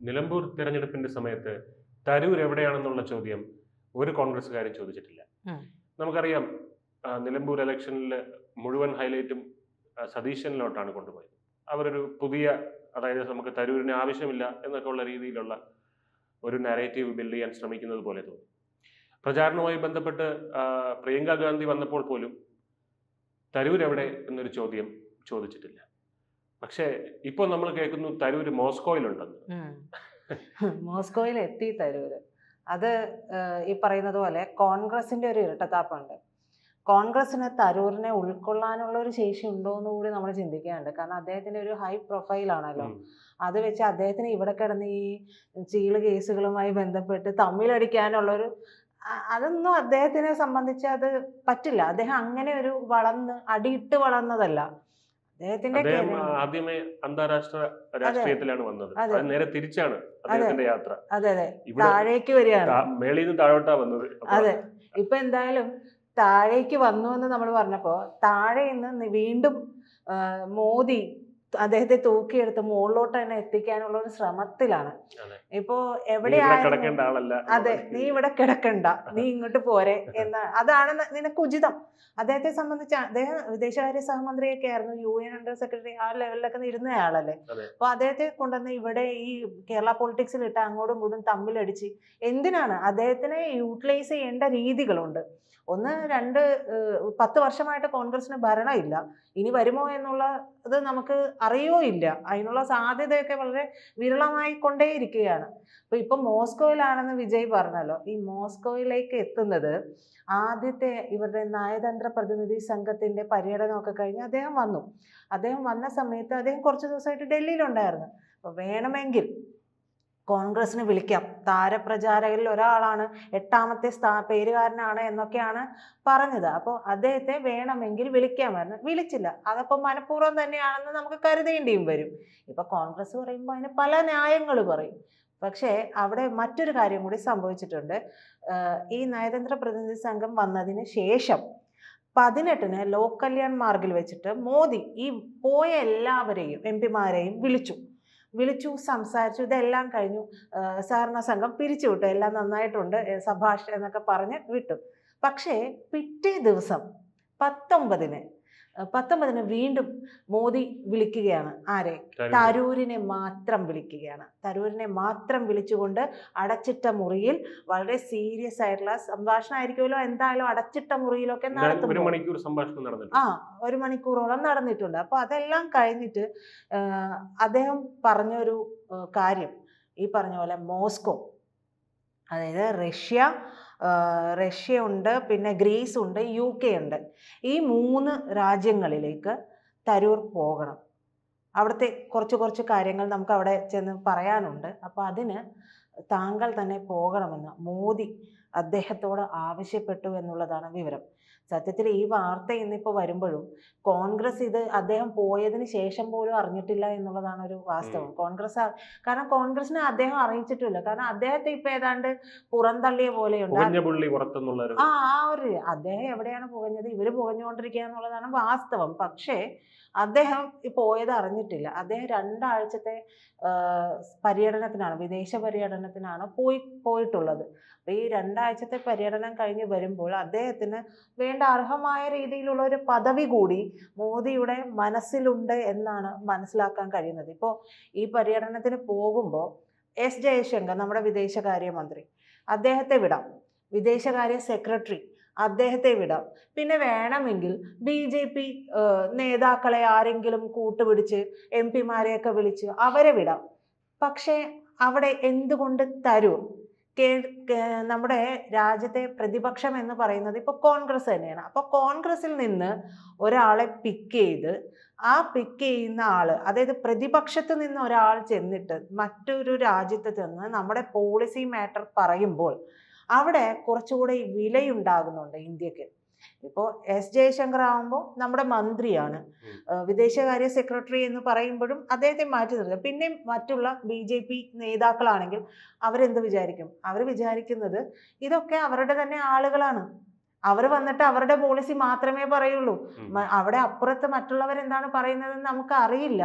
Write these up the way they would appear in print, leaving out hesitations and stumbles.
നിലമ്പൂർ തെരഞ്ഞെടുപ്പിന്റെ സമയത്ത് തരൂർ എവിടെയാണെന്നുള്ള ചോദ്യം ഒരു കോൺഗ്രസ്സുകാരും ചോദിച്ചിട്ടില്ല. ഉം. നമുക്കറിയാം, നിലമ്പൂർ ഇലക്ഷനിൽ മുഴുവൻ ഹൈലൈറ്റും സതീശനിലോട്ടാണ് കൊണ്ടുപോയത്. അവരൊരു പുതിയ, അതായത് നമുക്ക് തരൂരിന് ആവശ്യമില്ല എന്നൊക്കെ ഉള്ള രീതിയിലുള്ള ഒരു നാരേറ്റീവ് ബിൽഡ് ചെയ്യാൻ ശ്രമിക്കുന്നത് പോലെ തോന്നി. പ്രചാരണവുമായി ബന്ധപ്പെട്ട് പ്രിയങ്ക ഗാന്ധി വന്നപ്പോൾ പോലും തരൂർ എവിടെ എന്നൊരു ചോദ്യം ചോദിച്ചിട്ടില്ല. പക്ഷേ ഇപ്പോൾ നമ്മൾ കേൾക്കുന്നു തരൂർ മോസ്കോയിലുണ്ടെന്ന്. മോസ്കോയിൽ എത്തി തരൂര്. അത് ഈ പറയുന്നത് പോലെ കോൺഗ്രസിന്റെ ഒരു ഇരട്ടത്താപ്പുണ്ട്. കോൺഗ്രസിന് തരൂരിനെ ഉൾക്കൊള്ളാനുള്ള ഒരു ശേഷി ഉണ്ടോ എന്ന് കൂടി നമ്മൾ ചിന്തിക്കാനുണ്ട്. കാരണം അദ്ദേഹത്തിന്റെ ഒരു ഹൈ പ്രൊഫൈലാണല്ലോ. അത് വെച്ച് അദ്ദേഹത്തിന് ഇവിടെ കിടന്ന് ഈ ചീള് കേസുകളുമായി ബന്ധപ്പെട്ട് തമ്മിലടിക്കാനുള്ളൊരു അതൊന്നും അദ്ദേഹത്തിനെ സംബന്ധിച്ച് അത് പറ്റില്ല. അദ്ദേഹം അങ്ങനെ ഒരു അടിയിട്ട് വളർന്നതല്ല. അദ്ദേഹത്തിന്റെ ആദ്യമേ അന്താരാഷ്ട്ര രാഷ്ട്രീയത്തിലാണ് വന്നത്. നേരെ തിരിച്ചാണ് അദ്ദേഹത്തിന്റെ യാത്ര. അതെ അതെ, താഴേക്ക് വരികയാണ്, മേളിൽ നിന്ന് താഴോട്ടാ വന്നത്. അതെ. ഇപ്പൊ എന്തായാലും താഴേക്ക് വന്നു എന്ന് നമ്മൾ പറഞ്ഞപ്പോ താഴെ നിന്ന് വീണ്ടും മോദി അദ്ദേഹത്തെ തൂക്കിയെടുത്ത് മുകളിലോട്ട് തന്നെ എത്തിക്കാനുള്ള ഒരു ശ്രമത്തിലാണ്. ഇപ്പോ എവിടെയായിരുന്നു, അതെ, നീ ഇവിടെ കിടക്കണ്ട, നീ ഇങ്ങോട്ട് പോരെ അതാണ് നിനക്ക് ഉചിതം. അദ്ദേഹത്തെ സംബന്ധിച്ച് അദ്ദേഹം വിദേശകാര്യ സഹമന്ത്രിയൊക്കെ ആയിരുന്നു, UN അണ്ടർ സെക്രട്ടറി ആ ലെവലിലൊക്കെ ഇരുന്നയാളല്ലേ. അപ്പൊ അദ്ദേഹത്തെ കൊണ്ടുവന്ന് ഇവിടെ ഈ കേരള പൊളിറ്റിക്സിൽ ഇട്ട് അങ്ങോട്ടും ഇങ്ങോട്ടും തമ്മിലടിച്ച് എന്തിനാണ്? അദ്ദേഹത്തിനെ യൂട്ടിലൈസ് ചെയ്യേണ്ട രീതികളുണ്ട്. 10 വർഷമായിട്ട് കോൺഗ്രസിന് ഭരണമില്ല. ഇനി വരുമോ എന്നുള്ളത് നമുക്ക് അറിയോ ഇല്ല. അതിനുള്ള സാധ്യതയൊക്കെ വളരെ വിരളമായി കൊണ്ടേയിരിക്കുകയാണ്. ഇപ്പൊ മോസ്കോയിലാണെന്ന് വിജയ് പറഞ്ഞല്ലോ. ഈ മോസ്കോയിലേക്ക് എത്തുന്നത് ആദ്യത്തെ ഇവരുടെ നയതന്ത്ര പ്രതിനിധി സംഘത്തിന്റെ പര്യടനമൊക്കെ കഴിഞ്ഞ് അദ്ദേഹം വന്നു. അദ്ദേഹം വന്ന സമയത്ത് അദ്ദേഹം കുറച്ച് ദിവസമായിട്ട് ഡൽഹിയിലുണ്ടായിരുന്നു. അപ്പൊ വേണമെങ്കിൽ കോൺഗ്രസിന് വിളിക്കാം, താരപ്രചാരകരിൽ ഒരാളാണ്, 8ാമത്തെ പേരുകാരനാണ് എന്നൊക്കെയാണ് പറഞ്ഞത്. അപ്പോൾ അദ്ദേഹത്തെ വേണമെങ്കിൽ വിളിക്കാമായിരുന്നു. വിളിച്ചില്ല. അതപ്പോൾ മനഃപൂർവ്വം തന്നെയാണെന്ന് നമുക്ക് കരുതേണ്ടിയും വരും. ഇപ്പൊ കോൺഗ്രസ് പറയുമ്പോൾ അതിന് പല ന്യായങ്ങൾ പറയും. പക്ഷേ അവിടെ മറ്റൊരു കാര്യം കൂടി സംഭവിച്ചിട്ടുണ്ട്. ഈ നയതന്ത്ര പ്രതിനിധി സംഘം വന്നതിന് ശേഷം 18-ന് ലോക് കല്യാൺ മാർഗിൽ വെച്ചിട്ട് മോദി ഈ പോയ എല്ലാവരെയും MP-മാരെയും വിളിച്ചു, സംസാരിച്ചു. ഇതെല്ലാം കഴിഞ്ഞു. സഹകരണ സംഘം പിരിച്ചുവിട്ടു, എല്ലാം നന്നായിട്ടുണ്ട്, സഭാഷ് എന്നൊക്കെ പറഞ്ഞ് വിട്ടു. പക്ഷേ പിറ്റേ ദിവസം 19-ന് വീണ്ടും മോദി വിളിക്കുകയാണ്. ആരെ? തരൂരിനെ മാത്രം വിളിക്കുകയാണ്. തരൂരിനെ മാത്രം വിളിച്ചുകൊണ്ട് അടച്ചിട്ട മുറിയിൽ വളരെ സീരിയസ് ആയിട്ടുള്ള സംഭാഷണമായിരിക്കുമല്ലോ, എന്തായാലും അടച്ചിട്ട മുറിയിലൊക്കെ നടത്തും. 1 മണിക്കൂർ സംഭാഷണം നടന്നിട്ടുണ്ട്. 1 മണിക്കൂറോളം നടന്നിട്ടുണ്ട്. അപ്പൊ അതെല്ലാം കഴിഞ്ഞിട്ട് അദ്ദേഹം പറഞ്ഞൊരു കാര്യം ഈ പറഞ്ഞ പോലെ മോസ്കോ, അതായത് റഷ്യ ഉണ്ട്, പിന്നെ ഗ്രീസ് ഉണ്ട്, UK ഉണ്ട്. ഈ 3 രാജ്യങ്ങളിലേക്ക് തരൂർ പോകണം. അവിടുത്തെ കുറച്ച് കാര്യങ്ങൾ നമുക്ക് അവിടെ ചെന്ന് പറയാനുണ്ട്. അപ്പോൾ അതിന് താങ്കൾ തന്നെ പോകണമെന്ന് മോദി അദ്ദേഹത്തോട് ആവശ്യപ്പെട്ടു എന്നുള്ളതാണ് വിവരം. സത്യത്തിൽ ഈ വാർത്ത ഇന്നിപ്പോൾ വരുമ്പോഴും കോൺഗ്രസ് ഇത് അദ്ദേഹം പോയതിന് ശേഷം പോലും അറിഞ്ഞിട്ടില്ല എന്നുള്ളതാണ് ഒരു വാസ്തവം. കാരണം കോൺഗ്രസിനെ അദ്ദേഹം അറിയിച്ചിട്ടില്ല. കാരണം അദ്ദേഹത്തെ ഇപ്പൊ ഏതാണ്ട് പുറന്തള്ളിയ പോലെയുണ്ട്. അദ്ദേഹം എവിടെയാണ് പുകഞ്ഞത്? ഇവര് പുകഞ്ഞുകൊണ്ടിരിക്കുക എന്നുള്ളതാണ് വാസ്തവം. പക്ഷേ അദ്ദേഹം പോയത് അറിഞ്ഞിട്ടില്ല. അദ്ദേഹം 2 ആഴ്ചത്തെ പര്യടനത്തിനാണ്, വിദേശ പര്യടനത്തിനാണ് പോയിട്ടുള്ളത്. അപ്പൊ ഈ 2 ആഴ്ചത്തെ പര്യടനം കഴിഞ്ഞ് വരുമ്പോൾ അദ്ദേഹത്തിന് വേണ്ട അർഹമായ രീതിയിലുള്ള ഒരു പദവി കൂടി മോദിയുടെ മനസ്സിലുണ്ട് എന്നാണ് മനസ്സിലാക്കാൻ കഴിയുന്നത്. ഇപ്പോൾ ഈ പര്യടനത്തിന് പോകുമ്പോൾ S ജയശങ്കർ, നമ്മുടെ വിദേശകാര്യമന്ത്രി, അദ്ദേഹത്തെ വിടാം. വിദേശകാര്യ സെക്രട്ടറി അദ്ദേഹത്തെ വിടാം. പിന്നെ വേണമെങ്കിൽ BJP നേതാക്കളെ ആരെങ്കിലും കൂട്ടുപിടിച്ച് MP-മാരെയൊക്കെ വിളിച്ച് അവരെ വിടാം. പക്ഷേ അവിടെ എന്തുകൊണ്ട് തരൂർ? നമ്മുടെ രാജ്യത്തെ പ്രതിപക്ഷം എന്ന് പറയുന്നത് ഇപ്പോൾ കോൺഗ്രസ് തന്നെയാണ്. അപ്പോൾ കോൺഗ്രസിൽ നിന്ന് ഒരാളെ പിക്ക് ചെയ്ത് ആ പിക്ക് ചെയ്യുന്ന ആള്, അതായത് പ്രതിപക്ഷത്ത് നിന്ന് ഒരാൾ ചെന്നിട്ട് മറ്റൊരു രാജ്യത്ത് ചെന്ന് നമ്മുടെ പോളിസി മാറ്റർ പറയുമ്പോൾ അവിടെ കുറച്ചുകൂടെ വിലയുണ്ടാകുന്നുണ്ട് ഇന്ത്യക്ക്. ഇപ്പോൾ S ജയശങ്കർ ആകുമ്പോൾ നമ്മുടെ മന്ത്രിയാണ്, വിദേശകാര്യ സെക്രട്ടറി എന്ന് പറയുമ്പോഴും അദ്ദേഹത്തെ മാറ്റി നിർത്തുക. പിന്നെ മറ്റുള്ള BJP നേതാക്കളാണെങ്കിൽ അവരെന്ത് വിചാരിക്കും? അവർ വിചാരിക്കുന്നത് ഇതൊക്കെ അവരുടെ തന്നെ ആളുകളാണ്, അവർ വന്നിട്ട് അവരുടെ പോളിസി മാത്രമേ പറയുള്ളൂ, അവിടെ അപ്പുറത്ത് മറ്റുള്ളവർ എന്താണ് പറയുന്നതെന്ന് നമുക്ക് അറിയില്ല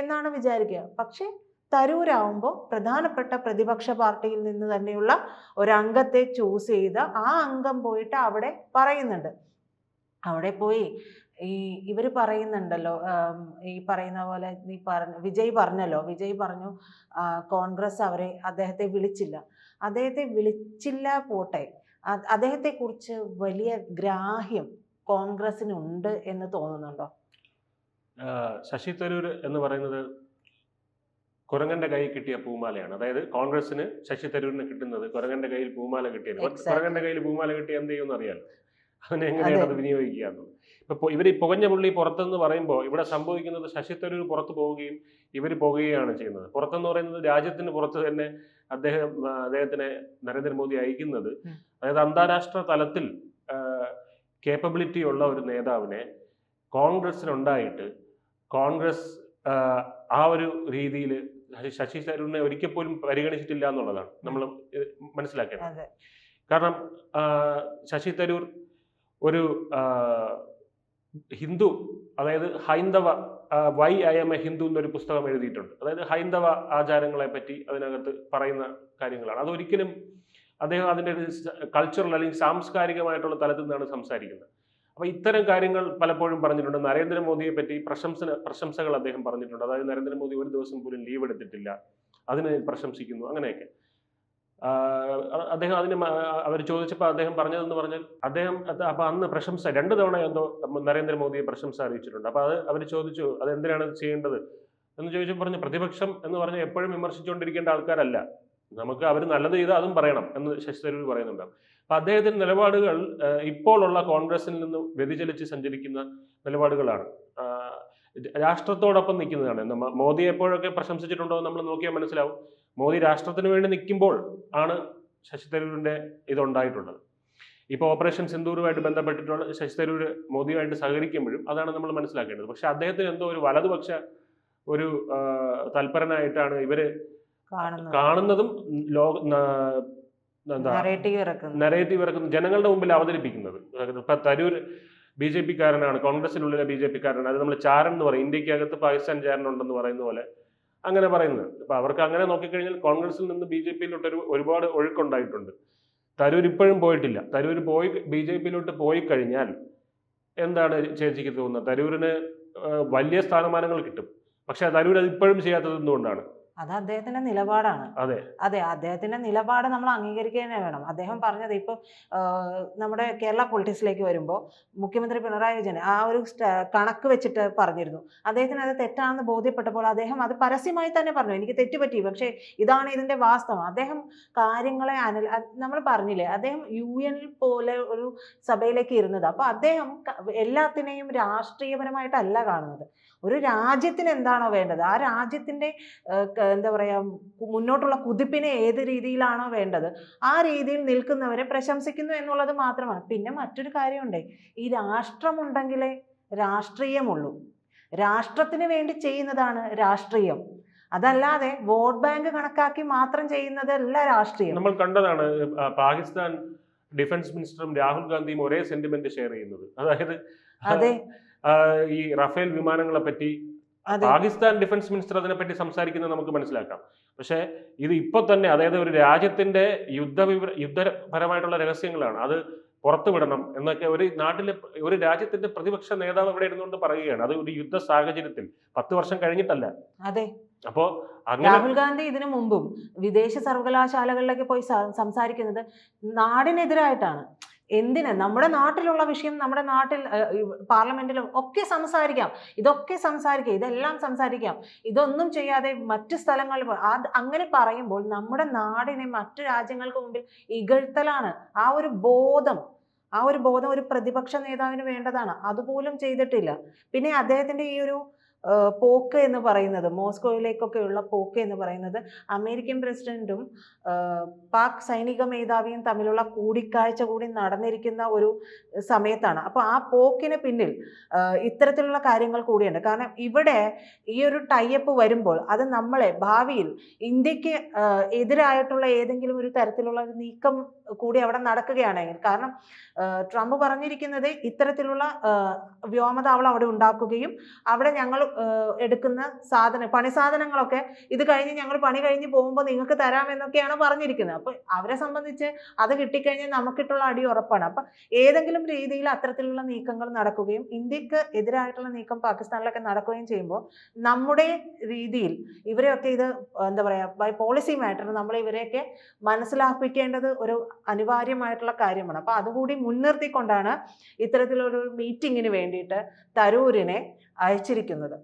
എന്നാണ് വിചാരിക്കുക. പക്ഷെ തരൂരാവുമ്പോൾ പ്രധാനപ്പെട്ട പ്രതിപക്ഷ പാർട്ടിയിൽ നിന്ന് തന്നെയുള്ള ഒരംഗത്തെ ചൂസ് ചെയ്ത് ആ അംഗം പോയിട്ട് അവിടെ പറയുന്നുണ്ട്. അവിടെ പോയി ഇവർ പറയുന്നുണ്ടല്ലോ, ഈ പറയുന്ന പോലെ വിജയ് പറഞ്ഞു കോൺഗ്രസ് അദ്ദേഹത്തെ വിളിച്ചില്ല. അദ്ദേഹത്തെ വിളിച്ചില്ല പോട്ടെ, അദ്ദേഹത്തെക്കുറിച്ച് വലിയ ഗ്രാഹ്യം കോൺഗ്രസിനുണ്ട് എന്ന് തോന്നുന്നുണ്ടോ? ശശി തരൂർ എന്ന് പറയുന്നത് കുരങ്ങന്റെ കൈ കിട്ടിയ പൂമാലയാണ്. അതായത് കോൺഗ്രസിന് ശശി തരൂരിന് കിട്ടുന്നത് കുരങ്ങന്റെ കയ്യിൽ പൂമാല കിട്ടിയത്. കുരങ്ങന്റെ കയ്യിൽ പൂമാല കിട്ടി എന്ത് ചെയ്യുമെന്ന് അറിയാലോ, അതിനെ എങ്ങനെയാണ് അത് വിനിയോഗിക്കുക എന്നുള്ളത്. ഇപ്പൊ ഇവർ പുകഞ്ഞ പുള്ളി പുറത്തെന്ന് പറയുമ്പോൾ ഇവിടെ സംഭവിക്കുന്നത് ശശി തരൂർ പുറത്തു പോവുകയും ഇവർ പോകുകയാണ് ചെയ്യുന്നത്. പുറത്തെന്ന് പറയുന്നത് രാജ്യത്തിന് പുറത്ത് തന്നെ അദ്ദേഹത്തിനെ നരേന്ദ്രമോദി അയക്കുന്നത്. അതായത് അന്താരാഷ്ട്ര തലത്തിൽ കേപ്പബിലിറ്റി ഉള്ള ഒരു നേതാവിനെ കോൺഗ്രസിനുണ്ടായിട്ട് കോൺഗ്രസ് ആ ഒരു രീതിയിൽ ശശി തരൂരിനെ ഒരിക്കൽ പോലും പരിഗണിച്ചിട്ടില്ല എന്നുള്ളതാണ് നമ്മൾ മനസ്സിലാക്കേണ്ടത്. കാരണം ശശി തരൂർ ഒരു ഹിന്ദു, അതായത് ഹൈന്ദവ why I am a Hindu എന്നൊരു പുസ്തകം എഴുതിയിട്ടുണ്ട്. അതായത് ഹൈന്ദവ ആചാരങ്ങളെ പറ്റി അതിനകത്ത് പറയുന്ന കാര്യങ്ങളാണ്. അതൊരിക്കലും അദ്ദേഹം അതിൻ്റെ ഒരു കൾച്ചറൽ അല്ലെങ്കിൽ സാംസ്കാരികമായിട്ടുള്ള തലത്തിൽ നിന്നാണ് സംസാരിക്കുന്നത്. അപ്പോൾ ഇത്തരം കാര്യങ്ങൾ പലപ്പോഴും പറഞ്ഞിട്ടുണ്ട്. നരേന്ദ്രമോദിയെ പറ്റി പ്രശംസകൾ അദ്ദേഹം പറഞ്ഞിട്ടുണ്ട്. അതായത് നരേന്ദ്രമോദി ഒരു ദിവസം പോലും ലീവ് എടുത്തിട്ടില്ല, അതിനെ പ്രശംസിക്കുന്നു, അങ്ങനെയൊക്കെ. അദ്ദേഹം അവർ ചോദിച്ചപ്പോൾ അദ്ദേഹം പറഞ്ഞതെന്ന് പറഞ്ഞാൽ അപ്പൊ അന്ന് പ്രശംസ 2 തവണ എന്തോ നരേന്ദ്രമോദിയെ പ്രശംസ അറിയിച്ചിട്ടുണ്ട്. അപ്പൊ അവർ ചോദിച്ചു അതെന്തിനാണ് ചെയ്യേണ്ടത് എന്ന് ചോദിച്ചപ്പോൾ പറഞ്ഞു, പ്രതിപക്ഷം എന്ന് പറഞ്ഞാൽ എപ്പോഴും വിമർശിച്ചുകൊണ്ടിരിക്കേണ്ട ആൾക്കാരല്ല, നമുക്ക് അവർ നല്ലത് ചെയ്താൽ അതും പറയണം എന്ന് ശശി തരൂർ പറയുന്നുണ്ട്. അപ്പൊ അദ്ദേഹത്തിന്റെ നിലപാടുകൾ ഇപ്പോൾ ഉള്ള കോൺഗ്രസിൽ നിന്ന് വ്യതിചലിച്ച് സഞ്ചരിക്കുന്ന നിലപാടുകളാണ്, രാഷ്ട്രത്തോടൊപ്പം നിൽക്കുന്നതാണ്. മോദിയെ എപ്പോഴൊക്കെ പ്രശംസിച്ചിട്ടുണ്ടോ നമ്മൾ നോക്കിയാൽ മനസ്സിലാവും. മോദി രാഷ്ട്രത്തിന് വേണ്ടി നിൽക്കുമ്പോൾ ആണ് ശശി തരൂരിന്റെ ഇതുണ്ടായിട്ടുള്ളത്. ഇപ്പോൾ ഓപ്പറേഷൻ സിന്ദൂറുമായിട്ട് ബന്ധപ്പെട്ടിട്ടുള്ള ശശി തരൂർ മോദിയുമായിട്ട് സഹകരിക്കുമ്പോഴും അതാണ് നമ്മൾ മനസ്സിലാക്കേണ്ടത്. പക്ഷെ അദ്ദേഹത്തിന് എന്തോ ഒരു വലതുപക്ഷ ഒരു തൽപരനായിട്ടാണ് ഇവര് കാണുന്നതും നരേറ്റീവ് ഇറക്കുന്നത്, ജനങ്ങളുടെ മുമ്പിൽ അവതരിപ്പിക്കുന്നത്. ഇപ്പൊ തരൂർ BJP കാരനാണ്, കോൺഗ്രസിനുള്ളിലെ BJP കാരനാണ്, അത് നമ്മൾ ചാരൻ എന്ന് പറയും, ഇന്ത്യക്കകത്ത് പാകിസ്ഥാൻ ചാരനുണ്ടെന്ന് പറയുന്ന പോലെ അങ്ങനെ പറയുന്നത്. അപ്പൊ അവർക്ക് അങ്ങനെ നോക്കിക്കഴിഞ്ഞാൽ കോൺഗ്രസിൽ നിന്ന് BJP-യിലോട്ട് ഒരുപാട് ഒഴുക്കുണ്ടായിട്ടുണ്ട്. തരൂർ ഇപ്പോഴും പോയിട്ടില്ല. തരൂർ BJP-യിലോട്ട് പോയി കഴിഞ്ഞാൽ എന്താണ് ചേച്ചിക്ക് തോന്നുന്നത്? തരൂരിന് വലിയ സ്ഥാനമാനങ്ങൾ കിട്ടും. പക്ഷെ തരൂർ അത് ഇപ്പോഴും ചെയ്യാത്തത് എന്തുകൊണ്ടാണ്? അത് അദ്ദേഹത്തിന്റെ നിലപാടാണ്. അതെ, അദ്ദേഹത്തിന്റെ നിലപാട് നമ്മൾ അംഗീകരിക്കുക തന്നെ വേണം. അദ്ദേഹം പറഞ്ഞത് ഇപ്പൊ നമ്മുടെ കേരള പൊളിറ്റിക്സിലേക്ക് വരുമ്പോൾ മുഖ്യമന്ത്രി പിണറായി വിജയൻ ആ ഒരു കണക്ക് വെച്ചിട്ട് പറഞ്ഞിരുന്നു. അദ്ദേഹത്തിന് അത് തെറ്റാണെന്ന് ബോധ്യപ്പെട്ടപ്പോൾ അദ്ദേഹം അത് പരസ്യമായി തന്നെ പറഞ്ഞു, എനിക്ക് തെറ്റുപറ്റി, പക്ഷേ ഇതാണ് ഇതിന്റെ വാസ്തവം. അദ്ദേഹം കാര്യങ്ങളെ നമ്മൾ പറഞ്ഞില്ലേ, അദ്ദേഹം UN പോലെ ഒരു സഭയിലേക്ക് ഇരുന്നത്. അപ്പൊ അദ്ദേഹം എല്ലാത്തിനെയും രാഷ്ട്രീയപരമായിട്ടല്ല കാണുന്നത്. ഒരു രാജ്യത്തിന് എന്താണോ വേണ്ടത്, ആ രാജ്യത്തിന്റെ എന്താ പറയാ മുന്നോട്ടുള്ള കുതിപ്പിനെ ഏത് രീതിയിലാണോ വേണ്ടത് ആ രീതിയിൽ നിൽക്കുന്നവരെ പ്രശംസിക്കുന്നു എന്നുള്ളത് മാത്രമാണ്. പിന്നെ മറ്റൊരു കാര്യമുണ്ട്, ഈ രാഷ്ട്രമുണ്ടെങ്കിലേ രാഷ്ട്രീയമുള്ളൂ. രാഷ്ട്രത്തിന് വേണ്ടി ചെയ്യുന്നതാണ് രാഷ്ട്രീയം, അതല്ലാതെ വോട്ട് ബാങ്ക് കണക്കാക്കി മാത്രം ചെയ്യുന്നതല്ല രാഷ്ട്രീയം. നമ്മൾ കണ്ടതാണ് പാകിസ്ഥാൻ ഡിഫൻസ് മിനിസ്റ്ററും രാഹുൽ ഗാന്ധിയും ഒരേ സെന്റിമെന്റ് ഷെയർ ചെയ്യുന്നത്. അതായത് ഈ റഫേൽ വിമാനങ്ങളെ പറ്റി പാകിസ്ഥാൻ ഡിഫൻസ് മിനിസ്റ്റർ അതിനെപ്പറ്റി സംസാരിക്കുന്നത് നമുക്ക് മനസ്സിലാക്കാം. പക്ഷെ ഇത് ഇപ്പൊ തന്നെ, അതായത് ഒരു രാജ്യത്തിന്റെ യുദ്ധപരമായിട്ടുള്ള രഹസ്യങ്ങളാണ്, അത് പുറത്തുവിടണം എന്നൊക്കെ ഒരു രാജ്യത്തിന്റെ പ്രതിപക്ഷ നേതാവ് ഇവിടെ ഇരുന്നുകൊണ്ട് പറയുകയാണ്. അത് ഒരു യുദ്ധ സാഹചര്യത്തിൽ 10 വർഷം കഴിഞ്ഞിട്ടല്ല. അതെ. അപ്പോ രാഹുൽ ഗാന്ധി ഇതിനു മുമ്പും വിദേശ സർവകലാശാലകളിലേക്ക് പോയി സംസാരിക്കുന്നത് നാടിനെതിരായിട്ടാണ്. എന്തിന്? നമ്മുടെ നാട്ടിലുള്ള വിഷയം നമ്മുടെ നാട്ടിൽ പാർലമെന്റിലും ഒക്കെ സംസാരിക്കാം, ഇതെല്ലാം സംസാരിക്കാം. ഇതൊന്നും ചെയ്യാതെ മറ്റു സ്ഥലങ്ങളിൽ അങ്ങനെ പറയുമ്പോൾ നമ്മുടെ നാടിനെ മറ്റു രാജ്യങ്ങൾക്ക് മുമ്പിൽ ഇകഴ്ത്തലാണ്. ആ ഒരു ബോധം ഒരു പ്രതിപക്ഷ നേതാവിന് വേണ്ടതാണ്. അതുപോലും ചെയ്തിട്ടില്ല. പിന്നെ അദ്ദേഹത്തിന്റെ ഈ ഒരു പോക്ക് എന്ന് പറയുന്നത്, മോസ്കോയിലേക്കൊക്കെയുള്ള പോക്ക് എന്ന് പറയുന്നത് അമേരിക്കൻ പ്രസിഡന്റും പാക് സൈനിക മേധാവിയും തമ്മിലുള്ള കൂടിക്കാഴ്ച കൂടി നടന്നിരിക്കുന്ന ഒരു സമയത്താണ്. അപ്പോൾ ആ പോക്കിന് പിന്നിൽ ഇത്തരത്തിലുള്ള കാര്യങ്ങൾ കൂടിയുണ്ട്. കാരണം ഇവിടെ ഈ ഒരു ടൈപ്പ് വരുമ്പോൾ അത് നമ്മളെ ഭാവിയിൽ ഇന്ത്യക്ക് എതിരായിട്ടുള്ള ഏതെങ്കിലും ഒരു തരത്തിലുള്ള ഒരു നീക്കം കൂടി അവിടെ നടക്കുകയാണെങ്കിൽ, കാരണം ട്രംപ് പറഞ്ഞിരിക്കുന്നത് ഇത്തരത്തിലുള്ള വ്യോമതാവളം അവിടെ ഉണ്ടാക്കുകയും അവിടെ ഞങ്ങൾ എടുക്കുന്ന പണി സാധനങ്ങളൊക്കെ ഇത് കഴിഞ്ഞ് ഞങ്ങൾ പണി കഴിഞ്ഞ് പോകുമ്പോൾ നിങ്ങൾക്ക് തരാമെന്നൊക്കെയാണ് പറഞ്ഞിരിക്കുന്നത്. അപ്പോൾ അവരെ സംബന്ധിച്ച് അത് കിട്ടിക്കഴിഞ്ഞാൽ നമുക്കിട്ടുള്ള അടി ഉറപ്പാണ്. അപ്പം ഏതെങ്കിലും രീതിയിൽ അത്തരത്തിലുള്ള നീക്കങ്ങൾ നടക്കുകയും ഇന്ത്യക്ക് എതിരായിട്ടുള്ള നീക്കം പാകിസ്ഥാനിലൊക്കെ നടക്കുകയും ചെയ്യുമ്പോൾ നമ്മുടെ രീതിയിൽ ഇവരെയൊക്കെ ഇത് എന്താ പറയുക, ബൈ പോളിസി മാറ്റർ നമ്മൾ ഇവരെയൊക്കെ മനസ്സിലാക്കിക്കേണ്ടത് ഒരു അനിവാര്യമായിട്ടുള്ള കാര്യമാണ്. അപ്പോൾ അതുകൂടി മുൻനിർത്തിക്കൊണ്ടാണ് ഇത്തരത്തിലൊരു മീറ്റിങ്ങിന് വേണ്ടിയിട്ട് തരൂരിനെ അയച്ചിരിക്കുന്നത്.